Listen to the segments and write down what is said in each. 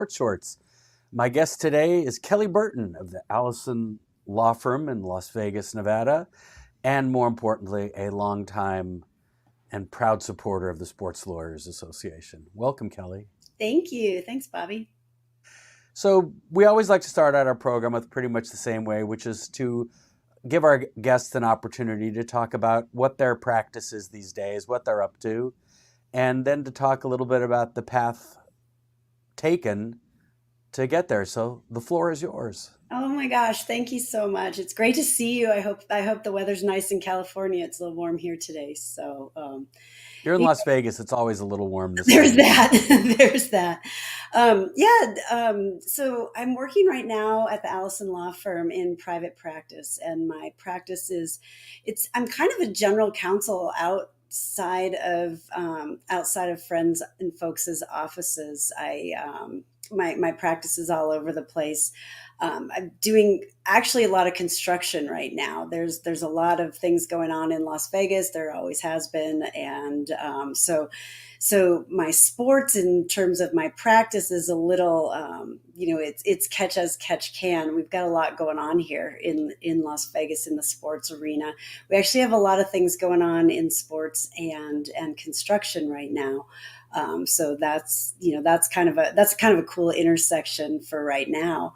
Shorts. My guest today is Kelly Burton of the Allison Law Firm in Las Vegas, Nevada, and more importantly, a longtime and proud supporter of the Sports Lawyers Association. Welcome, Kelly. Thank you. Thanks, Bobby. So, we always like to start out our program with pretty much the same way, which is to give our guests an opportunity to talk about what their practice is these days, what they're up to, and then to talk a little bit about the path taken to get there. So, the floor is yours. Oh my gosh, thank you so much. It's great to see you. I hope the weather's nice in California. It's a little warm here today. You're in Yeah, Las Vegas. It's always a little warm this there's time. that. There's that. So I'm working right now at the Allison Law Firm in private practice, and my practice is I'm kind of a general counsel outside of friends and folks' offices. My practice is all over the place. I'm doing actually a lot of construction right now. There's a lot of things going on in Las Vegas. There always has been, and so my sports in terms of my practice is a little, it's catch as catch can. We've got a lot going on here in Las Vegas in the sports arena. We actually have a lot of things going on in sports and construction right now. So that's kind of a cool intersection for right now.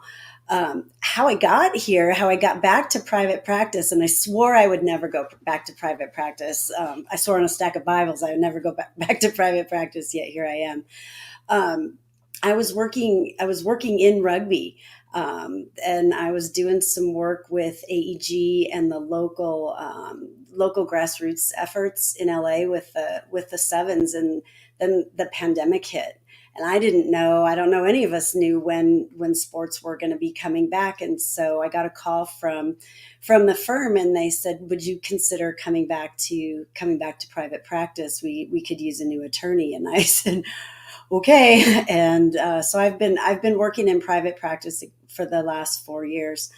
How I got here, how I got back to private practice, and I swore I would never go back to private practice. I swore on a stack of Bibles I would never go back to private practice. Yet here I am. I was working in rugby, and I was doing some work with AEG and the local grassroots efforts in LA with the sevens, and then the pandemic hit. And I didn't know, I don't know any of us knew when sports were going to be coming back. And so I got a call from the firm, and they said, would you consider coming back to private practice? We could use a new attorney. And I said, okay. And so I've been working in private practice for the last 4 years.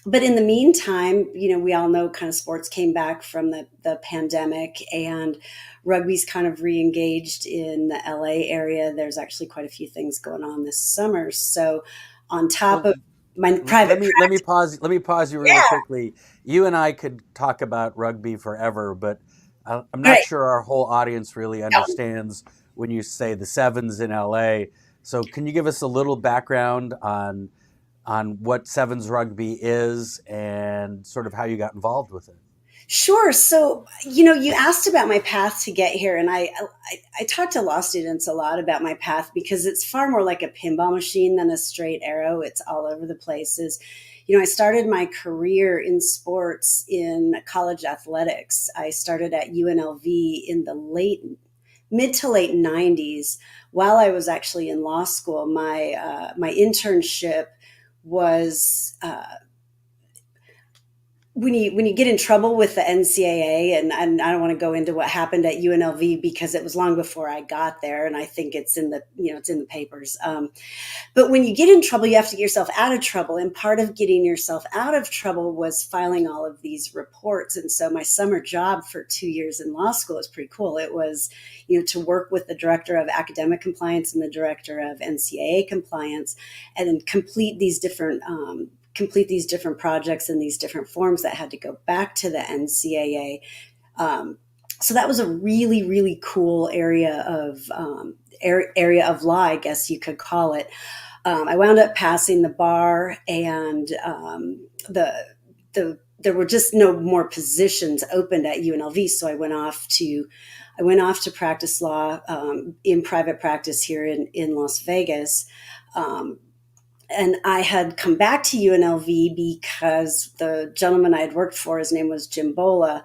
But in the meantime, we all know kind of sports came back from the pandemic, and rugby's kind of re-engaged in the LA area. There's actually quite a few things going on this summer. So on top So of my let private me practice, pause. Let me pause you really yeah, quickly. You and I could talk about rugby forever, but I'm not great. sure our whole audience really understands when you say the sevens in LA. So can you give us a little background on what sevens rugby is and sort of how you got involved with it? Sure. So, you asked about my path to get here, and I talk to law students a lot about my path because it's far more like a pinball machine than a straight arrow. It's all over the places. I started my career in sports in college athletics. I started at UNLV in the mid to late 90s while I was actually in law school. My internship was when you get in trouble with the NCAA, and I don't want to go into what happened at UNLV because it was long before I got there, and I think it's in the papers. But when you get in trouble, you have to get yourself out of trouble, and part of getting yourself out of trouble was filing all of these reports. And so my summer job for 2 years in law school was pretty cool. It was, to work with the director of academic compliance and the director of NCAA compliance, and then complete these different projects and these different forms that had to go back to the NCAA. So that was a really, really cool area of law, I guess you could call it. I wound up passing the bar, and there were just no more positions opened at UNLV, so I went off to practice law in private practice here in Las Vegas. Um, and I had come back to UNLV because the gentleman I had worked for, his name was Jim Bola.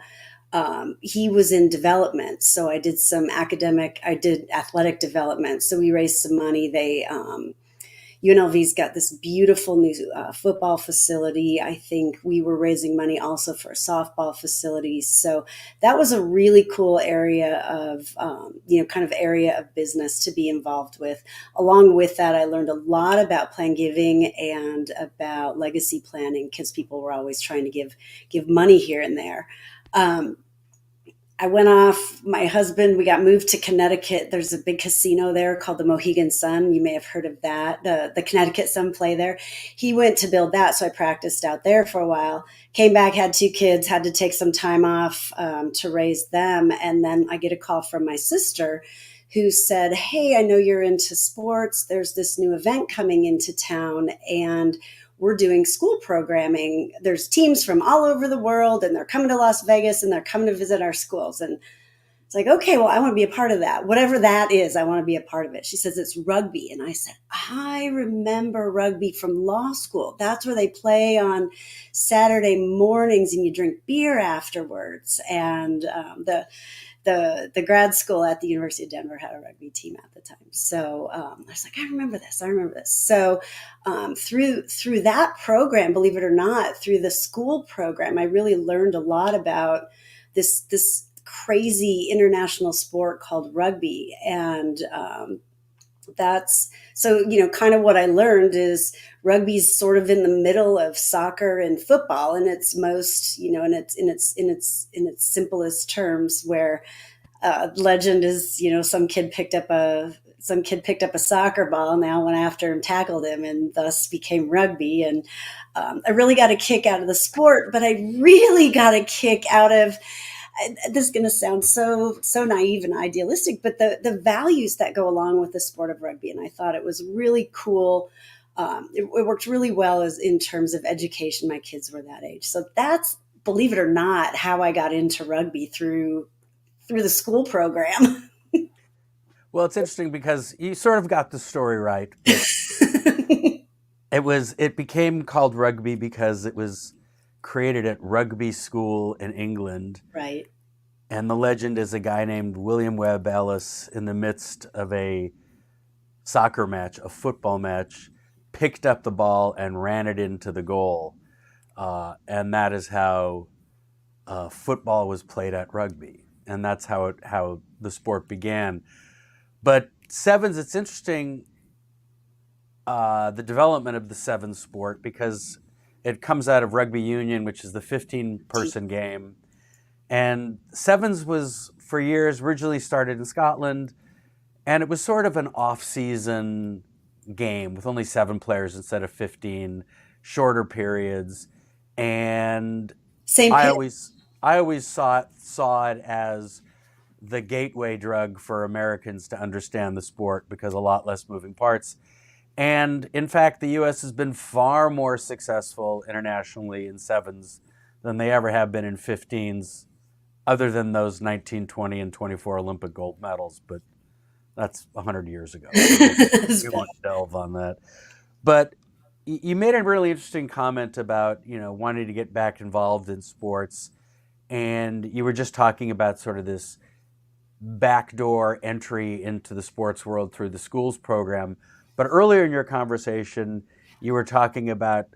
He was in development, so I did athletic development. So we raised some money. UNLV's got this beautiful new football facility. I think we were raising money also for a softball facility. So that was a really cool area kind of area of business to be involved with. Along with that, I learned a lot about plan giving and about legacy planning because people were always trying to give money here and there. Um, I went off. My husband, we got moved to Connecticut. There's a big casino there called the Mohegan Sun. You may have heard of that. The Connecticut Sun play there. He went to build that, so I practiced out there for a while. Came back, had two kids, had to take some time off to raise them, and then I get a call from my sister, who said, "Hey, I know you're into sports. There's this new event coming into town, and we're doing school programming. There's teams from all over the world, and they're coming to Las Vegas, and they're coming to visit our schools." And it's like, okay, well, I want to be a part of that. Whatever that is, I want to be a part of it. She says it's rugby. And I said, I remember rugby from law school. That's where they play on Saturday mornings and you drink beer afterwards. And the grad school at the University of Denver had a rugby team at the time. So I was like, I remember this. I remember this. So through that program, believe it or not, through the school program, I really learned a lot about this crazy international sport called rugby. And that's so, kind of what I learned is rugby's sort of in the middle of soccer and football, and its most, in its simplest terms, where legend is, some kid picked up a soccer ball, now went after him, tackled him, and thus became rugby. And I really got a kick out of the sport, but I really got a kick out of, this is going to sound so naive and idealistic, but the values that go along with the sport of rugby. And I thought it was really cool. It worked really well as in terms of education. My kids were that age. So that's, believe it or not, how I got into rugby through the school program. Well, it's interesting because you sort of got the story right. It became called rugby because it was created at rugby school in England. Right. And the legend is a guy named William Webb Ellis, in the midst of a soccer match, a football match, picked up the ball and ran it into the goal. And that is how football was played at rugby. And that's how the sport began. But sevens, it's interesting, the development of the sevens sport, because it comes out of rugby union, which is the 15-person game. And sevens was, for years, originally started in Scotland, and it was sort of an off-season game with only 7 players instead of 15, shorter periods. And I always saw it as the gateway drug for Americans to understand the sport, because a lot less moving parts. And in fact, the U.S. has been far more successful internationally in sevens than they ever have been in 15s, other than those 19, 20, and 24 Olympic gold medals. But that's 100 years ago. We won't delve on that. But you made a really interesting comment about, wanting to get back involved in sports. And you were just talking about sort of this backdoor entry into the sports world through the schools program. But earlier in your conversation, you were talking about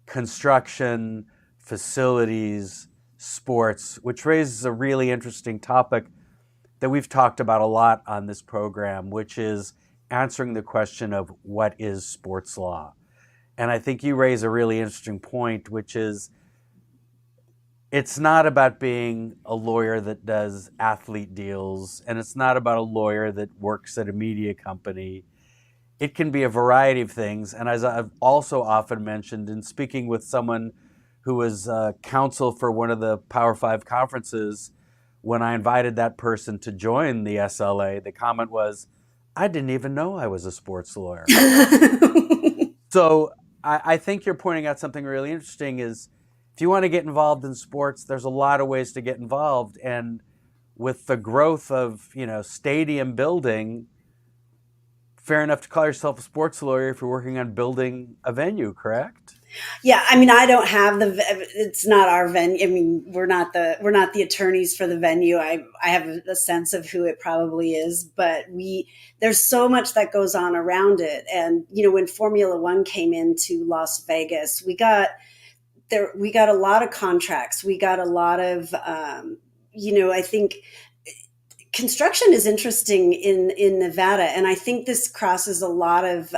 construction, facilities, sports, which raises a really interesting topic that we've talked about a lot on this program, which is answering the question of what is sports law. And I think you raise a really interesting point, which is it's not about being a lawyer that does athlete deals, and it's not about a lawyer that works at a media company. It can be a variety of things. And as I've also often mentioned in speaking with someone who was counsel for one of the Power 5 conferences, when I invited that person to join the SLA, the comment was, I didn't even know I was a sports lawyer. So I think you're pointing out something really interesting is, if you want to get involved in sports, there's a lot of ways to get involved. And with the growth of, stadium building, fair enough to call yourself a sports lawyer if you're working on building a venue, correct? Yeah, I mean, I don't have it's not our venue. I mean, we're not the attorneys for the venue. I have a sense of who it probably is, but there's so much that goes on around it. And, when Formula One came into Las Vegas, we got a lot of contracts. We got a lot of, I think construction is interesting in Nevada, and I think this crosses a lot of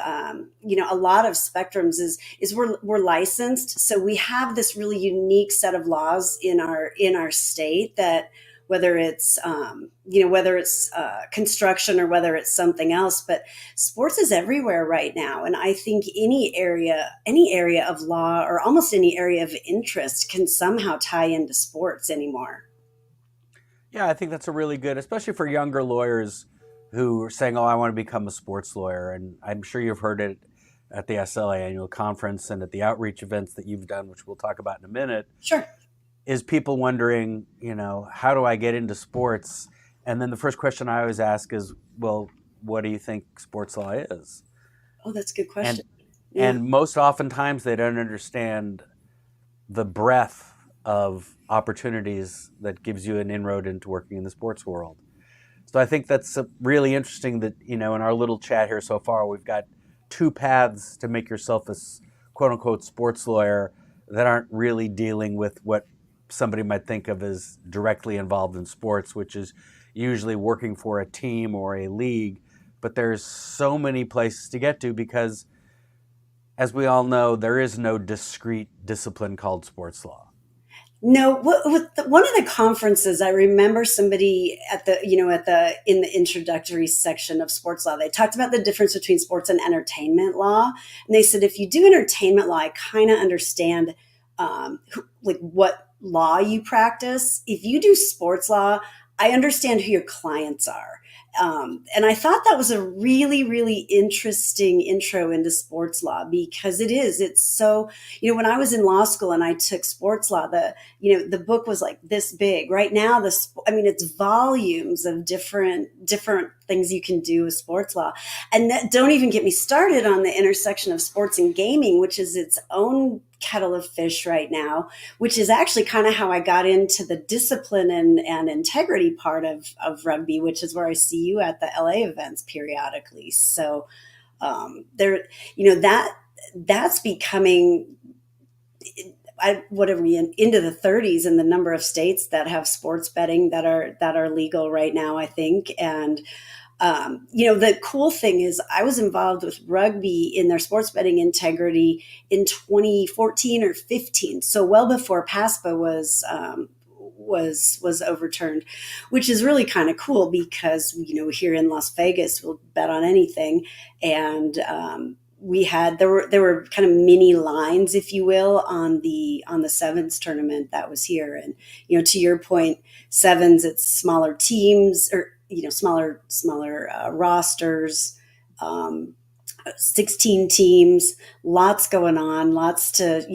spectrums. Is we're licensed, so we have this really unique set of laws in our state that whether it's whether it's construction or whether it's something else. But sports is everywhere right now, and I think any area of law or almost any area of interest can somehow tie into sports anymore. Yeah, I think that's a really good, especially for younger lawyers who are saying, "Oh, I want to become a sports lawyer." And I'm sure you've heard it at the SLA annual conference and at the outreach events that you've done, which we'll talk about in a minute. Sure. Is people wondering, how do I get into sports? And then the first question I always ask is, well, what do you think sports law is? Oh, that's a good And question. Yeah. and most oftentimes they don't understand the breadth of opportunities that gives you an inroad into working in the sports world. So I think that's really interesting that, in our little chat here so far, we've got two paths to make yourself a quote unquote sports lawyer that aren't really dealing with what somebody might think of as directly involved in sports, which is usually working for a team or a league. But there's so many places to get to because, as we all know, there is no discrete discipline called sports law. No, one of the conferences, I remember somebody at the in the introductory section of sports law, they talked about the difference between sports and entertainment law, and they said if you do entertainment law, I kind of understand like what law you practice. If you do sports law, I understand who your clients are. And I thought that was a really, really interesting intro into sports law because it's so, when I was in law school and I took sports law, the book was like this big. Right now, it's volumes of different things you can do with sports law. And that, don't even get me started on the intersection of sports and gaming, which is its own kettle of fish right now, which is actually kind of how I got into the discipline and integrity part of rugby, which is where I see you at the LA events periodically. So there, that's becoming, what are we into the 30s in the number of states that have sports betting that are legal right now, I think. And the cool thing is I was involved with rugby in their sports betting integrity in 2014 or 15. So well before PASPA was overturned, which is really kind of cool because, here in Las Vegas, we'll bet on anything. And, there were kind of mini lines, if you will, on the sevens tournament that was here. And, to your point, sevens, it's smaller teams or, smaller rosters, 16 teams, lots going on, lots of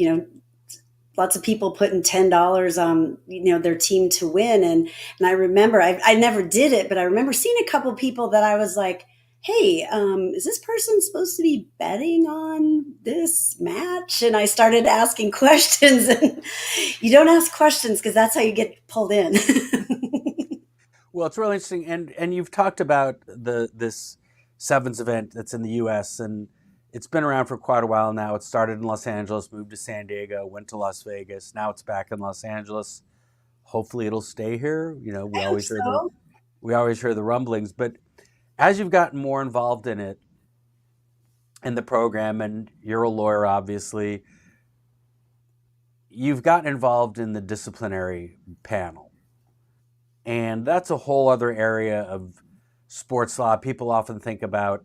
people putting $10 on their team to win. And I remember I never did it, but I remember seeing a couple people that I was like, hey, is this person supposed to be betting on this match? And I started asking questions, and you don't ask questions because that's how you get pulled in. Well, it's really interesting, and you've talked about this sevens event that's in the U.S. and it's been around for quite a while now. It started in Los Angeles, moved to San Diego, went to Las Vegas. Now it's back in Los Angeles. Hopefully, it'll stay here. I hope so. We always hear the rumblings, but as you've gotten more involved in it, in the program, and you're a lawyer, obviously, you've gotten involved in the disciplinary panel. And that's a whole other area of sports law. People often think about,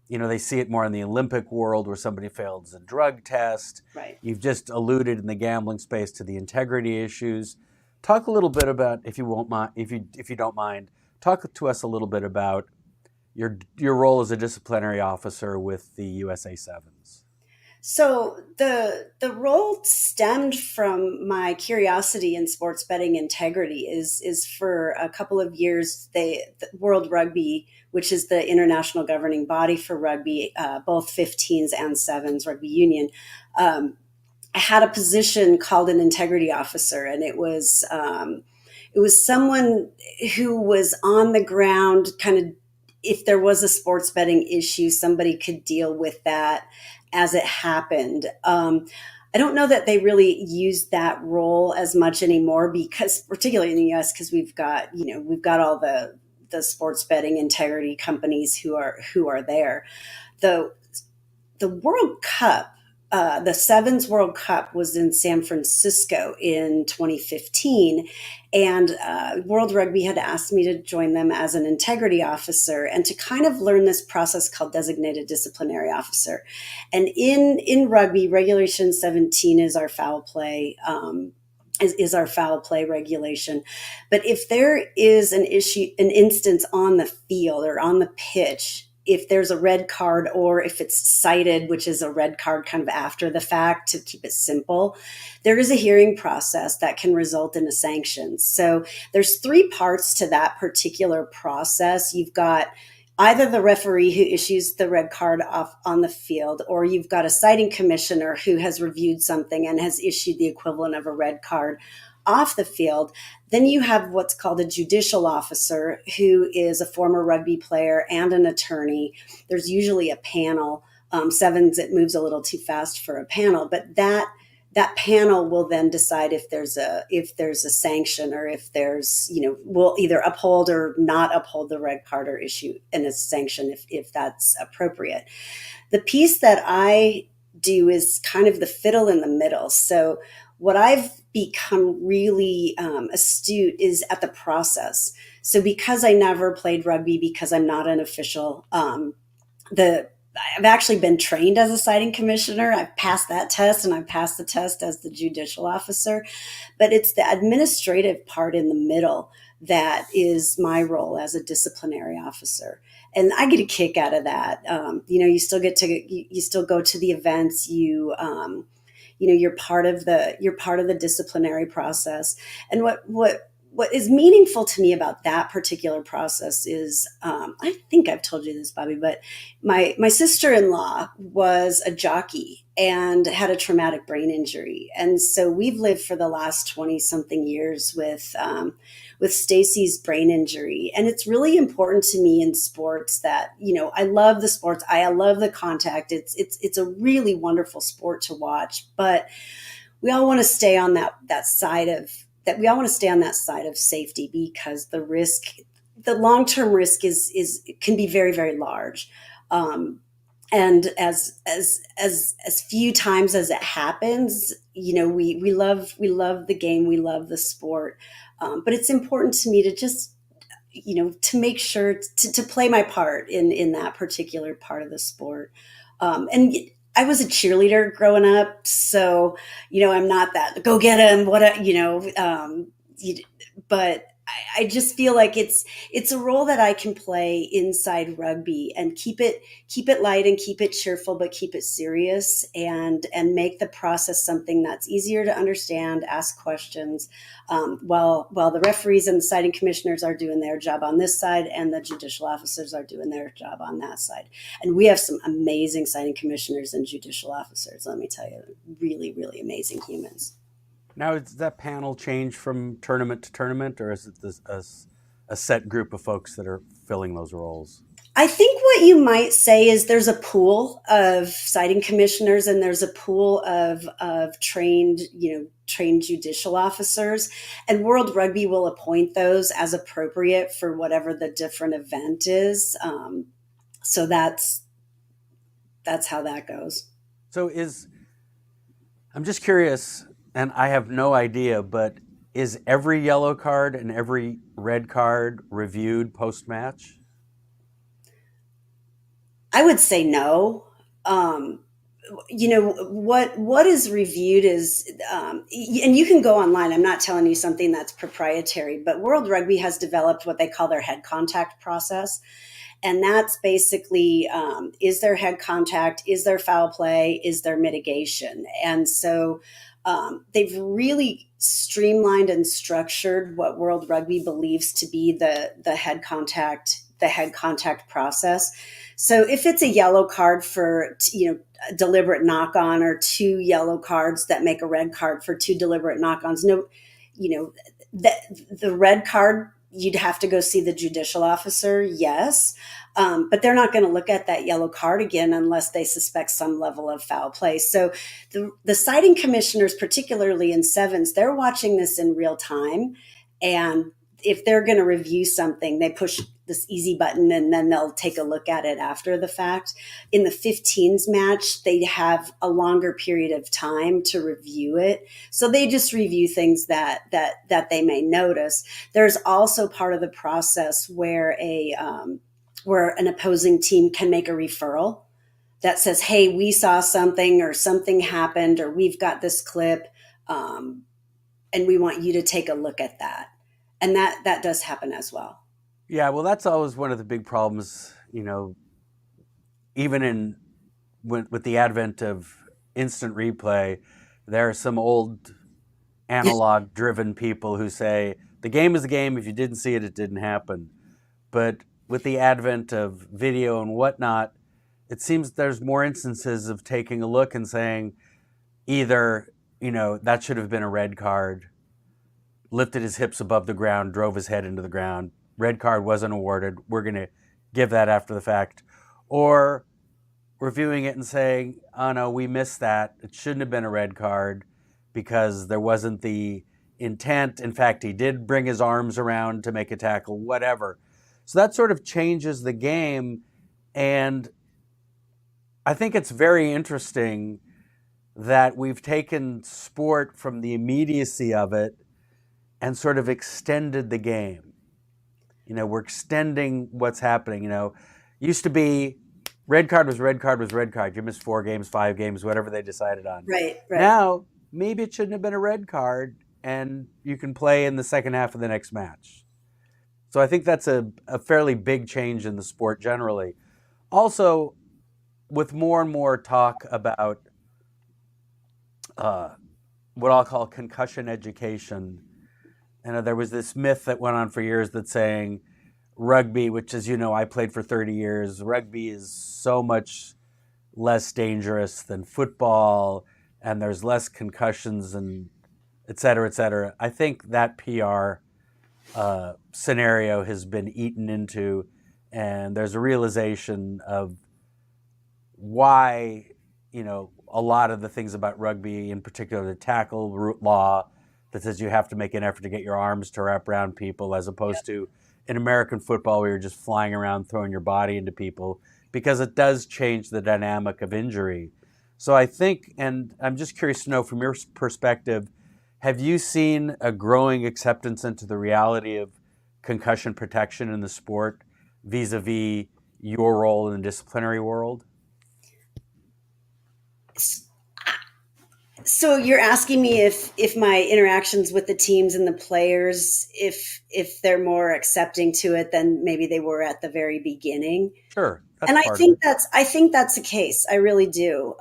they see it more in the Olympic world where somebody fails a drug test. Right. You've just alluded in the gambling space to the integrity issues. Talk a little bit about, if you won't mind, if you don't mind, talk to us a little bit about your role as a disciplinary officer with the USA Sevens. So the role stemmed from my curiosity in sports betting integrity. Is for a couple of years the World Rugby, which is the international governing body for rugby, both 15s and sevens, rugby union. I had a position called an integrity officer, and it was someone who was on the ground, kind of, if there was a sports betting issue, somebody could deal with that as it happened. I don't know that they really use that role as much anymore because, particularly in the U.S., because we've got all the sports betting integrity companies who are there. The the World Cup the Sevens World Cup was in San Francisco in 2015, and World Rugby had asked me to join them as an integrity officer and to kind of learn this process called designated disciplinary officer. And in rugby, Regulation 17 is our foul play. Is our foul play regulation. But if there is an issue, an instance on the field or on the pitch, if there's a red card or if it's cited, which is a red card kind of after the fact to keep it simple, there is a hearing process that can result in a sanction. So there's three parts to that particular process. You've got either the referee who issues the red card off on the field, or you've got a citing commissioner who has reviewed something and has issued the equivalent of a red card off the field. Then you have what's called a judicial officer, who is a former rugby player and an attorney. There's usually a panel. Sevens, it moves a little too fast for a panel, but that panel will then decide if there's a sanction, or if there's, will either uphold or not uphold the red card or issue a sanction if that's appropriate. The piece that I do is kind of the fiddle in the middle. So what I've become really astute is at the process. So because I never played rugby, because I'm not an official, I've actually been trained as a citing commissioner. I've passed that test, and I've passed the test as the judicial officer. But it's the administrative part in the middle that is my role as a disciplinary officer. And I get a kick out of that. You still get to, you still go to the events. You're part of the disciplinary process. And what is meaningful to me about that particular process is, I think I've told you this, Bobby, but my sister-in-law was a jockey and had a traumatic brain injury. And so we've lived for the last 20 something years with Stacy's brain injury. And it's really important to me in sports that, I love the sports. I love the contact. It's a really wonderful sport to watch, but we all want to stay on that side of that. We all want to stay on that side of safety, because the long-term risk can be very, very large. And as few times as it happens, we love the game, we love the sport. But it's important to me to just, to make sure to play my part in that particular part of the sport. And I was a cheerleader growing up, so, I'm not that go get him, but I just feel like it's a role that I can play inside rugby and keep it light and keep it cheerful, but keep it serious, and make the process something that's easier to understand, ask questions, while the referees and the citing commissioners are doing their job on this side, and the judicial officers are doing their job on that side. And we have some amazing citing commissioners and judicial officers, let me tell you, really, really amazing humans. Now, does that panel change from tournament to tournament, or is it a set group of folks that are filling those roles? I think what you might say is there's a pool of citing commissioners, and there's a pool of trained judicial officers, and World Rugby will appoint those as appropriate for whatever the different event is. So that's how that goes. So I'm just curious, and I have no idea, but is every yellow card and every red card reviewed post-match? I would say no. What is reviewed is, and you can go online. I'm not telling you something that's proprietary, but World Rugby has developed what they call their head contact process. And that's basically, is there head contact? Is there foul play? Is there mitigation? And so they've really streamlined and structured what World Rugby believes to be the head contact process. So if it's a yellow card for, a deliberate knock on, or two yellow cards that make a red card for two deliberate knock ons, the red card, you'd have to go see the judicial officer, yes. But they're not going to look at that yellow card again unless they suspect some level of foul play. So the citing commissioners, particularly in sevens, they're watching this in real time. And if they're going to review something, they push this easy button and then they'll take a look at it after the fact. In the 15s match, they have a longer period of time to review it. So they just review things that they may notice. There's also part of the process where where an opposing team can make a referral that says, hey, we saw something or something happened or we've got this clip, and we want you to take a look at that. And that does happen as well. Yeah, well, that's always one of the big problems, even with the advent of instant replay, there are some old analog driven people who say the game is the game. If you didn't see it, it didn't happen. But with the advent of video and whatnot, it seems there's more instances of taking a look and saying either, that should have been a red card, lifted his hips above the ground, drove his head into the ground, red card wasn't awarded, we're going to give that after the fact. Or reviewing it and saying, oh no, we missed that. It shouldn't have been a red card because there wasn't the intent. In fact, he did bring his arms around to make a tackle, whatever. So that sort of changes the game. And I think it's very interesting that we've taken sport from the immediacy of it and sort of extended the game. We're extending what's happening. Used to be red card was red card was red card. You missed 4 games, 5 games, whatever they decided on. Right. Now, maybe it shouldn't have been a red card and you can play in the second half of the next match. So I think that's a fairly big change in the sport generally. Also, with more and more talk about what I'll call concussion education, there was this myth that went on for years that's saying rugby, which, as you know, I played for 30 years, rugby is so much less dangerous than football and there's less concussions and et cetera, et cetera. I think that PR scenario has been eaten into, and there's a realization of why, a lot of the things about rugby, in particular the tackle law that says you have to make an effort to get your arms to wrap around people, as opposed to in American football where you're just flying around throwing your body into people, because it does change the dynamic of injury. So I think, and I'm just curious to know from your perspective, have you seen a growing acceptance into the reality of concussion protection in the sport vis-a-vis your role in the disciplinary world? So you're asking me if my interactions with the teams and the players, if they're more accepting to it than maybe they were at the very beginning. Sure, that's And part of it. I think that's the case. I really do.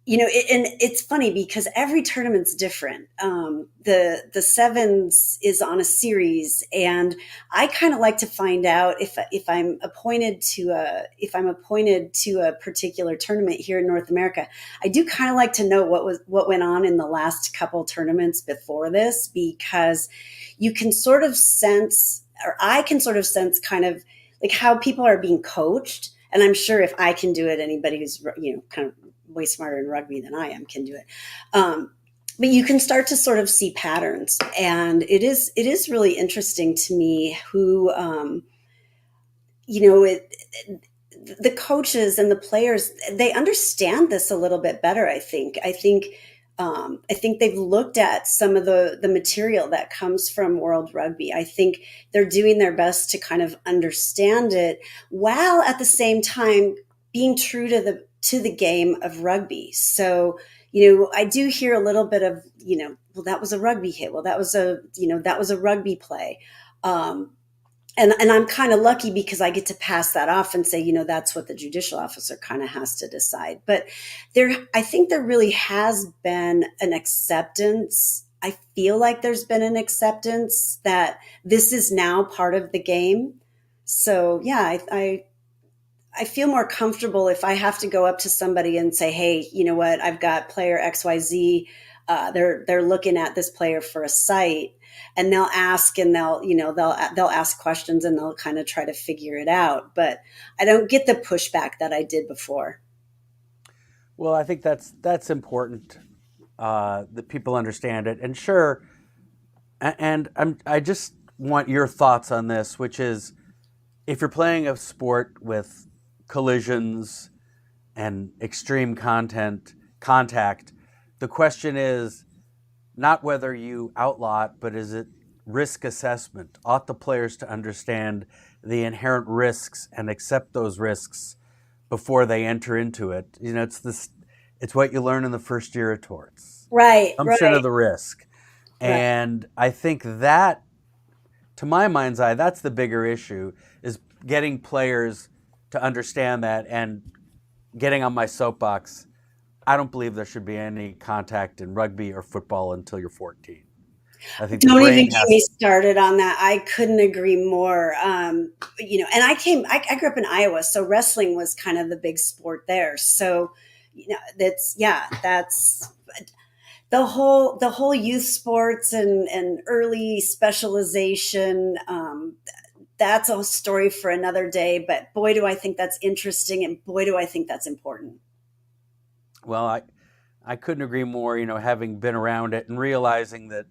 And it's funny because every tournament's different. The sevens is on a series, and I kind of like to find out if I'm appointed to a particular tournament here in North America. I do kind of like to know what went on in the last couple tournaments before this, because you can sort of sense, or I can sort of sense, kind of like how people are being coached. And I'm sure if I can do it, anybody who's kind of way smarter in rugby than I am can do it. But you can start to sort of see patterns, and it is really interesting to me who the coaches and the players, they understand this a little bit better. I think they've looked at some of the material that comes from World Rugby. I think they're doing their best to kind of understand it, while at the same time being true to the game of rugby. So, I do hear a little bit of, well, that was a rugby hit. Well, that was a rugby play. And I'm kind of lucky because I get to pass that off and say, that's what the judicial officer kind of has to decide. But I think there really has been an acceptance. I feel like there's been an acceptance that this is now part of the game. So yeah, I feel more comfortable if I have to go up to somebody and say, hey, you know what, I've got player XYZ. They're looking at this player for a site, and they'll ask, and they'll ask questions, and they'll kind of try to figure it out. But I don't get the pushback that I did before. Well, I think that's important, that people understand it. And sure, and I just want your thoughts on this, which is if you're playing a sport with collisions and extreme contact, the question is not whether you outlaw it, but is it risk assessment? Ought the players to understand the inherent risks and accept those risks before they enter into it? You know, it's what you learn in the first year of torts. Right, Assumption right, of the risk. right. And I think that, to my mind's eye, that's the bigger issue, is getting players to understand that. And getting on my soapbox, I don't believe there should be any contact in rugby or football until you're 14. I think the Don't even brain get me has. started on that. I couldn't agree more. And I grew up in Iowa, so wrestling was kind of the big sport there. So, that's the whole youth sports and early specialization. That's a story for another day. But boy, do I think that's interesting, and boy, do I think that's important. Well, I couldn't agree more, having been around it and realizing that,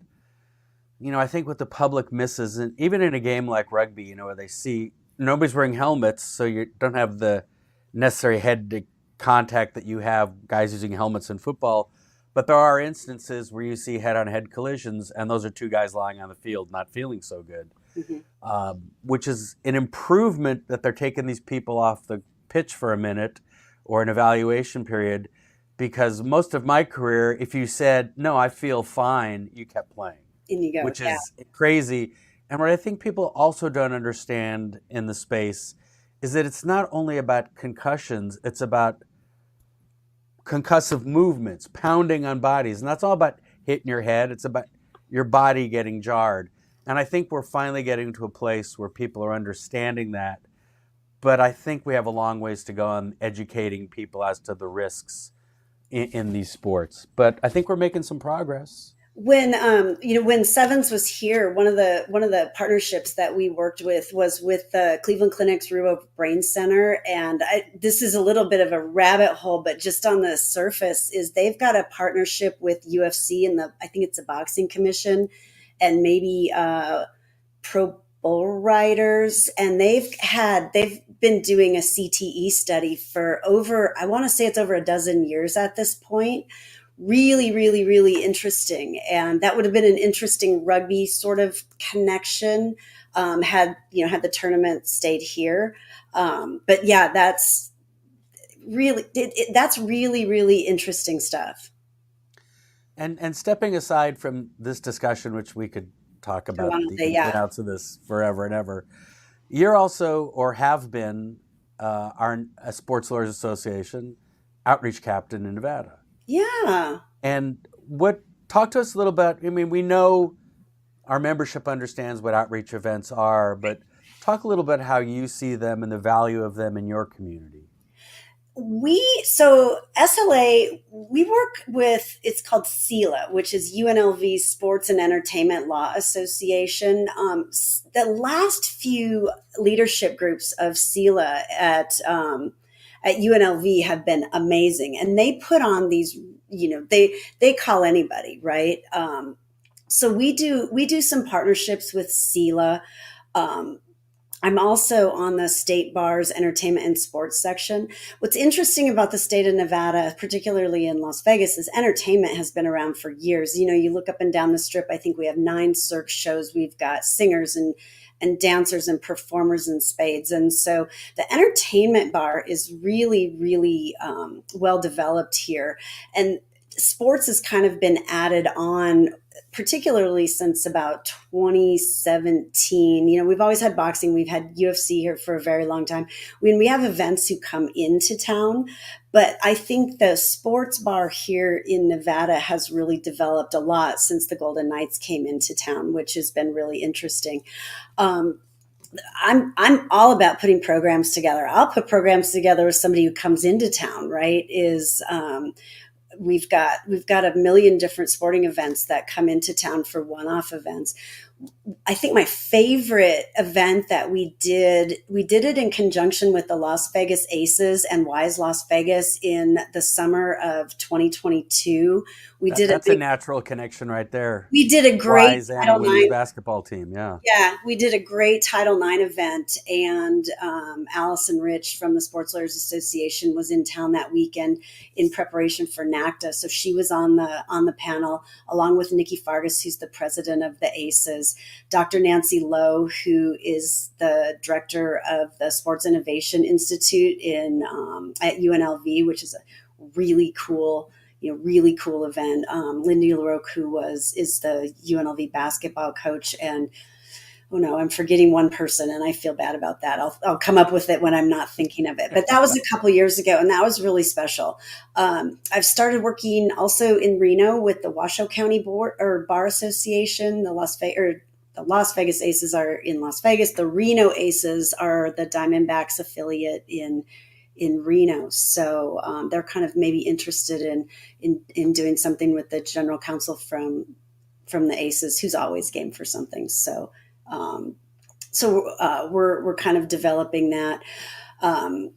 I think what the public misses, and even in a game like rugby, where they see nobody's wearing helmets, so you don't have the necessary head to contact that you have guys using helmets in football. But there are instances where you see head on head collisions, and those are two guys lying on the field not feeling so good, Mhm. which is an improvement that they're taking these people off the pitch for a minute or an evaluation period. Because most of my career, if you said, no, I feel fine, you kept playing, In you go. which Yeah. is crazy. And what I think people also don't understand in the space is that it's not only about concussions, it's about concussive movements, pounding on bodies. And that's all about hitting your head. It's about your body getting jarred. And I think we're finally getting to a place where people are understanding that. But I think we have a long ways to go on educating people as to the risks in these sports. But I think we're making some progress. When Sevens was here, one of the partnerships that we worked with was with the Cleveland Clinic's Rubo Brain Center. And this is a little bit of a rabbit hole, but just on the surface is they've got a partnership with UFC and I think it's the Boxing Commission, and maybe pro bull riders, and they've been doing a CTE study for over, I want to say it's over a dozen years at this point. Really, really, really interesting. And that would have been an interesting rugby sort of connection, had the tournament stayed here. But yeah, that's really, really interesting stuff. And stepping aside from this discussion, which we could talk I about want to the say, ins and yeah. outs of this forever and ever, you're also, or have been, a Sports Lawyers Association outreach captain in Nevada. Yeah. And talk to us a little bit. I mean, we know our membership understands what outreach events are, but talk a little bit how you see them and the value of them in your community. So SLA, we work with, it's called SELA, which is UNLV Sports and Entertainment Law Association. The last few leadership groups of SELA at UNLV have been amazing, and they put on these, they call anybody, right? So we do some partnerships with SELA. Um, I'm also on the state bar's entertainment and sports section. What's interesting about the state of Nevada, particularly in Las Vegas, is entertainment has been around for years. You look up and down the strip, I think we have 9 Cirque shows. We've got singers and dancers and performers in spades. And so the entertainment bar is really, really well developed here. And sports has kind of been added on, particularly since about 2017. We've always had boxing, we've had UFC here for a very long time. When we have events who come into town, but I think the sports bar here in Nevada has really developed a lot since the Golden Knights came into town, which has been really interesting. Um, I'm all about putting programs together. I'll put programs together with somebody who comes into town, right? We've got a million different sporting events that come into town for one-off events. I think my favorite event that we did it in conjunction with the Las Vegas Aces and Wise Las Vegas in the summer of 2022. We did a That's a natural connection right there. we did a great Wise and a Title women's IX. basketball team. Yeah. Yeah, we did a great Title IX event, and Allison Rich from the Sports Lawyers Association was in town that weekend in preparation for NACTA. So she was on the panel along with Nikki Fargas, who's the president of the ACEs, Dr. Nancy Lowe, who is the director of the Sports Innovation Institute in at UNLV, which is a really cool really cool event. Lindy LaRoque, who is the UNLV basketball coach, and oh no, I'm forgetting one person, and I feel bad about that. I'll come up with it when I'm not thinking of it. But that was a couple years ago, and that was really special. I've started working also in Reno with the Washoe County Board or Bar Association. The Las Vegas Aces are in Las Vegas. The Reno Aces are the Diamondbacks affiliate in Reno. So they're kind of maybe interested in doing something with the general counsel from the Aces, who's always game for something. So um, we're kind of developing that. Um,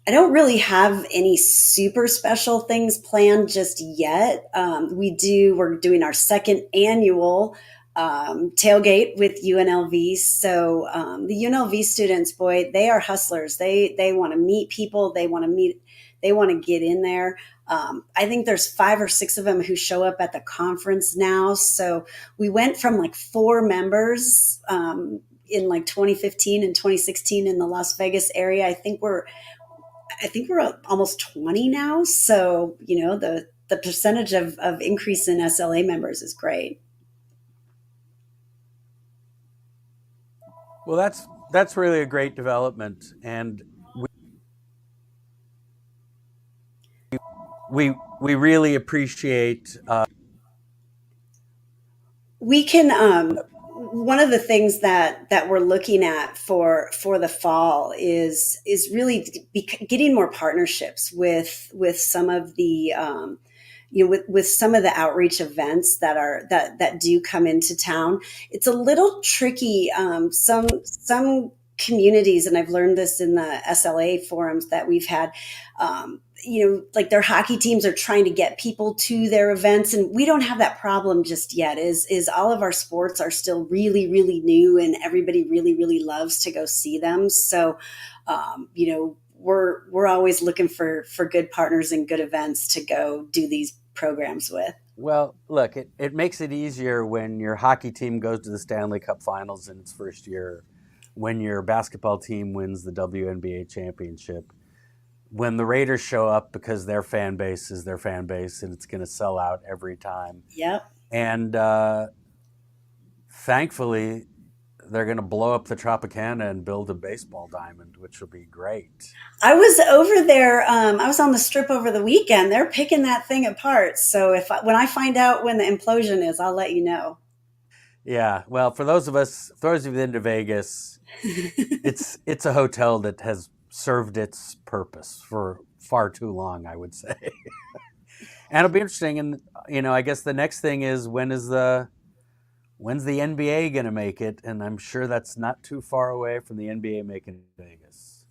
I don't really have any super special things planned just yet. We're doing our second annual tailgate with UNLV. So the UNLV students, boy, they are hustlers. They want to meet people. They want to get in there. I think there's 5 or 6 of them who show up at the conference now. So we went from like 4 members in like 2015 and 2016 in the Las Vegas area. I think we're almost 20 now. So, the percentage of increase in SLA members is great. Well, that's really a great development, and we really appreciate. We can one of the things that we're looking at for the fall is really getting more partnerships with some of the with some of the outreach events that do come into town. It's a little tricky. Some communities, and I've learned this in the SLA forums that we've had. Like their hockey teams are trying to get people to their events, and we don't have that problem just yet. Is all of our sports are still really really new, and everybody really really loves to go see them. So, we're always looking for good partners and good events to go do these programs with. Well, look, it makes it easier when your hockey team goes to the Stanley Cup Finals in its first year, when your basketball team wins the WNBA championship, when the Raiders show up because their fan base is their fan base and it's going to sell out every time. Yep. And thankfully, they're going to blow up the Tropicana and build a baseball diamond, which will be great. I was over there. I was on the strip over the weekend. They're picking that thing apart. So when I find out when the implosion is, I'll let you know. Yeah. Well, for those of you been to Vegas, it's a hotel that has served its purpose for far too long, I would say. And it'll be interesting. And I guess the next thing is when's the NBA going to make it? And I'm sure that's not too far away from the NBA making Vegas.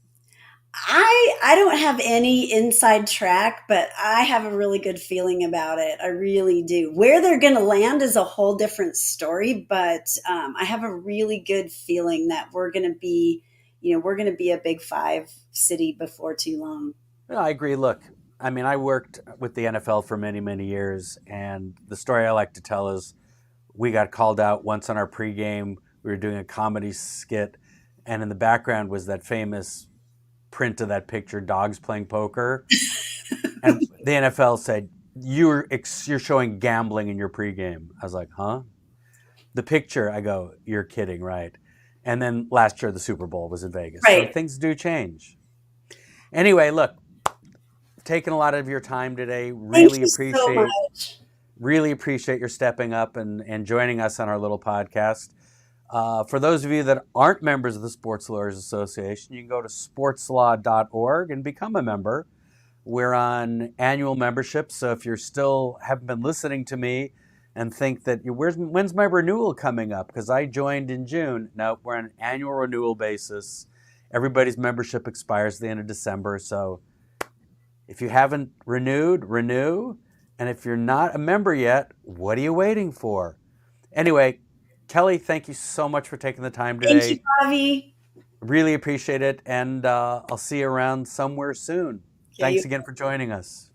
I don't have any inside track, but I have a really good feeling about it. I really do. Where they're going to land is a whole different story, but I have a really good feeling that we're going to be a Big Five city before too long. Yeah, I agree. Look, I mean, I worked with the NFL for many, many years, and the story I like to tell is we got called out once on our pregame. We were doing a comedy skit, and in the background was that famous print of that picture, dogs playing poker. And the NFL said, you're showing gambling in your pregame. I was like, huh? The picture, I go, you're kidding, right? And then last year, the Super Bowl was in Vegas. Right. So things do change. Anyway, look, taking a lot of your time today. Thank you so much. Really appreciate your stepping up and joining us on our little podcast. For those of you that aren't members of the Sports Lawyers Association, you can go to sportslaw.org and become a member. We're on annual membership, so if you're still haven't been listening to me and think that when's my renewal coming up? Because I joined in June. No, we're on an annual renewal basis. Everybody's membership expires at the end of December. So if you haven't renewed, renew. And if you're not a member yet, what are you waiting for? Anyway, Kelly, thank you so much for taking the time Thank you, today. Bobby. Really appreciate it. And I'll see you around somewhere soon. Thanks Okay. again for joining us.